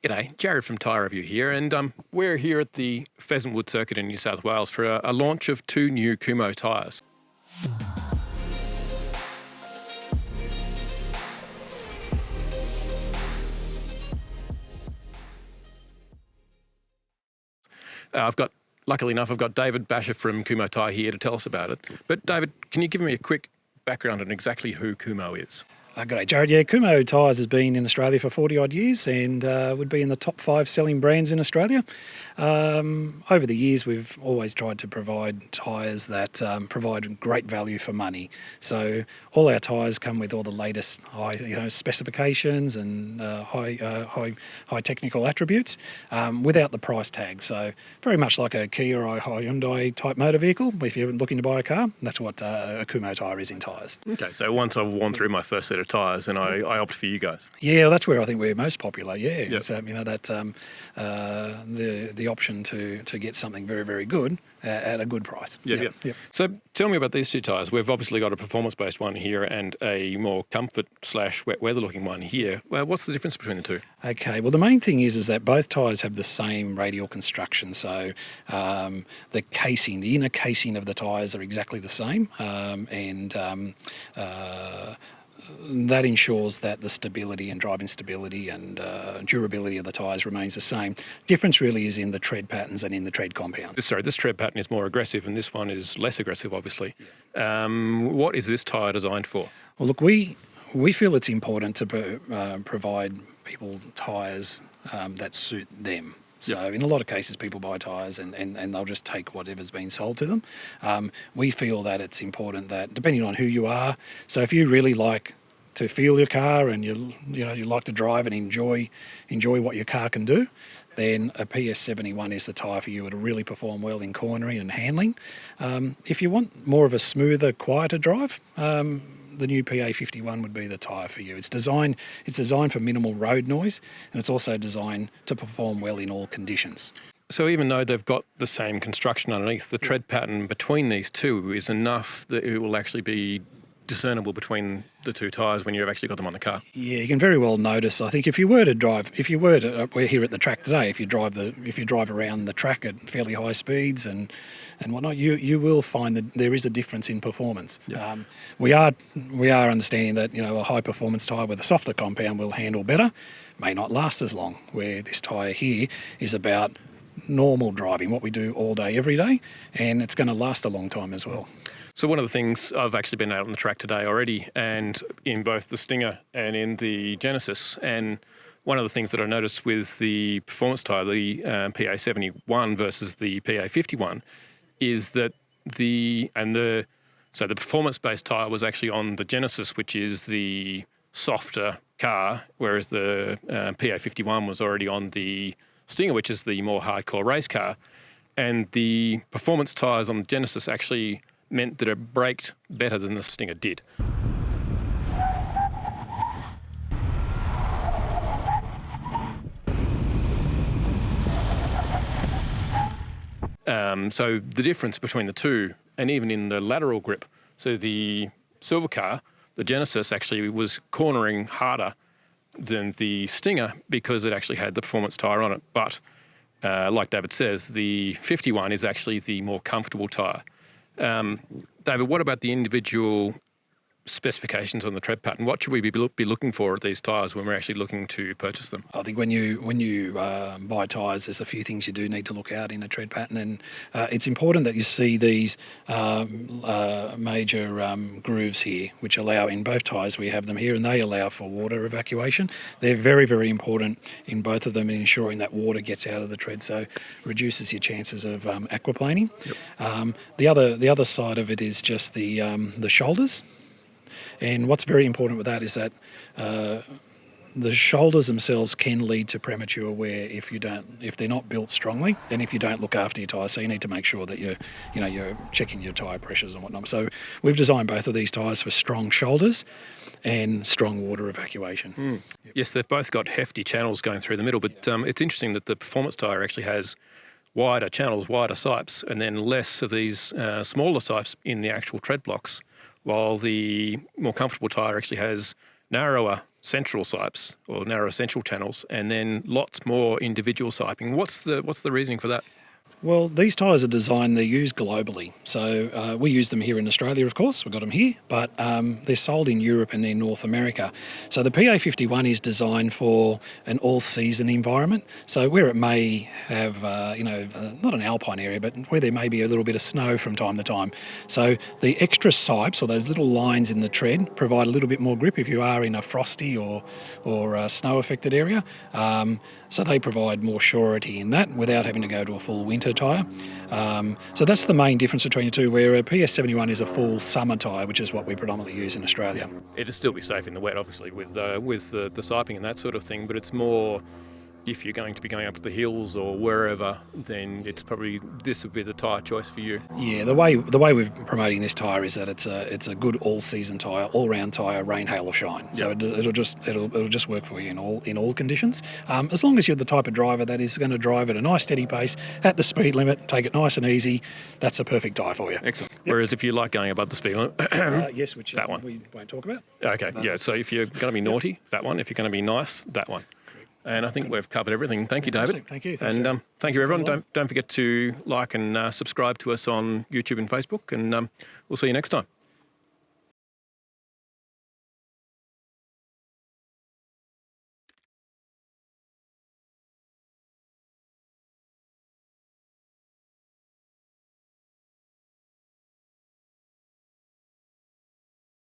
G'day, Jared from Tyre Review here, and we're here at the Pheasant Wood Circuit in New South Wales for a launch of 2 new Kumho Tyres. Luckily enough, I've got David Basha from Kumho Tyre here to tell us about it. But David, can you give me a quick background on exactly who Kumho is? G'day, Jared. Yeah, Kumho Tyres has been in Australia for 40-odd years and would be in the top 5 selling brands in Australia. Over the years, we've always tried to provide tyres that provide great value for money. So all our tyres come with all the latest high specifications and high technical attributes without the price tag. So very much like a Kia or a Hyundai type motor vehicle. If you're looking to buy a car, that's what a Kumho Tyre is in tyres. Okay, so once I've worn through my first set of tyres, and I opt for you guys. Yeah, well, that's where I think we're most popular. Yeah, yep. It's, the option to get something very, very good at a good price. Yep. So tell me about these 2 tyres. We've obviously got a performance-based one here and a more comfort/wet weather-looking one here. Well, what's the difference between the 2? Okay, well, the main thing is that both tyres have the same radial construction. So the casing, the inner casing of the tyres are exactly the same, that ensures that the stability and driving stability and durability of the tyres remains the same. Difference really is in the tread patterns and in the tread compound. Sorry, this tread pattern is more aggressive and this one is less aggressive, obviously. What is this tyre designed for? Well, look, we feel it's important to provide people tyres that suit them. So in a lot of cases, people buy tyres and they'll just take whatever's been sold to them. We feel that it's important that, depending on who you are, so if you really like to feel your car and you like to drive and enjoy what your car can do, then a PS71 is the tyre for you. It'll really perform well in cornering and handling. If you want more of a smoother, quieter drive, the new PA51 would be the tyre for you. It's designed for minimal road noise, and it's also designed to perform well in all conditions. So even though they've got the same construction underneath, the tread pattern between these 2 is enough that it will actually be discernible between the 2 tyres when you've actually got them on the car. Yeah, you can very well notice. I think we're here at the track today. If you drive around the track at fairly high speeds and whatnot, you will find that there is a difference in performance. Yep. We are understanding that a high performance tyre with a softer compound will handle better, may not last as long. Where this tyre here is about normal driving, what we do all day, every day, and it's going to last a long time as well. So one of the things, I've actually been out on the track today already, and in both the Stinger and in the Genesis, and one of the things that I noticed with the performance tyre, the PA71 versus the PA51, is that the performance-based tyre was actually on the Genesis, which is the softer car, whereas the PA51 was already on the Stinger, which is the more hardcore race car, and the performance tyres on the Genesis actually meant that it braked better than the Stinger did. So the difference between the 2, and even in the lateral grip, so the silver car, the Genesis, actually was cornering harder than the Stinger because it actually had the performance tyre on it. But like David says, the 51 is actually the more comfortable tyre. David, what about the individual specifications on the tread pattern? What should we be looking for at these tyres when we're actually looking to purchase them? I think when you buy tyres, there's a few things you do need to look out in a tread pattern, and it's important that you see these major grooves here, which allow, in both tyres we have them here, and they allow for water evacuation. They're very, very important in both of them in ensuring that water gets out of the tread, so reduces your chances of aquaplaning. Yep. The other side of it is just the shoulders. And what's very important with that is that the shoulders themselves can lead to premature wear if they're not built strongly, and if you don't look after your tyres. So you need to make sure that you're checking your tyre pressures and whatnot. So we've designed both of these tyres for strong shoulders and strong water evacuation. Yep. Yes, they've both got hefty channels going through the middle, but it's interesting that the performance tyre actually has wider channels, wider sipes, and then less of these smaller sipes in the actual tread blocks, while the more comfortable tyre actually has narrower central sipes or narrow central channels, and then lots more individual siping. What's the reasoning for that? Well, these tyres are designed, they're used globally. So we use them here in Australia, of course, we've got them here, but they're sold in Europe and in North America. So the PA51 is designed for an all-season environment. So where it may have, not an alpine area, but where there may be a little bit of snow from time to time. So the extra sipes, or those little lines in the tread, provide a little bit more grip if you are in a frosty or snow-affected area. So they provide more surety in that without having to go to a full winter tyre. So that's the main difference between the two, where a PS71 is a full summer tyre, which is what we predominantly use in Australia. It'll still be safe in the wet, obviously, with the siping and that sort of thing, but it's more if you're going to be going up to the hills or wherever, then it's probably this would be the tyre choice for you. Yeah, the way we're promoting this tyre is that it's a good all-season tyre, all-round tyre, rain, hail or shine. So it'll just work for you in all conditions. As long as you're the type of driver that is going to drive at a nice steady pace at the speed limit, take it nice and easy, that's a perfect tyre for you. Excellent. Yep. Whereas if you like going above the speed limit, yes, which that one we won't talk about. Okay, yeah. So if you're going to be naughty, that one. If you're going to be nice, that one. And I think we've covered everything. Thank you, David. Thank you. And thank you, everyone. Don't forget to like and subscribe to us on YouTube and Facebook. And we'll see you next time.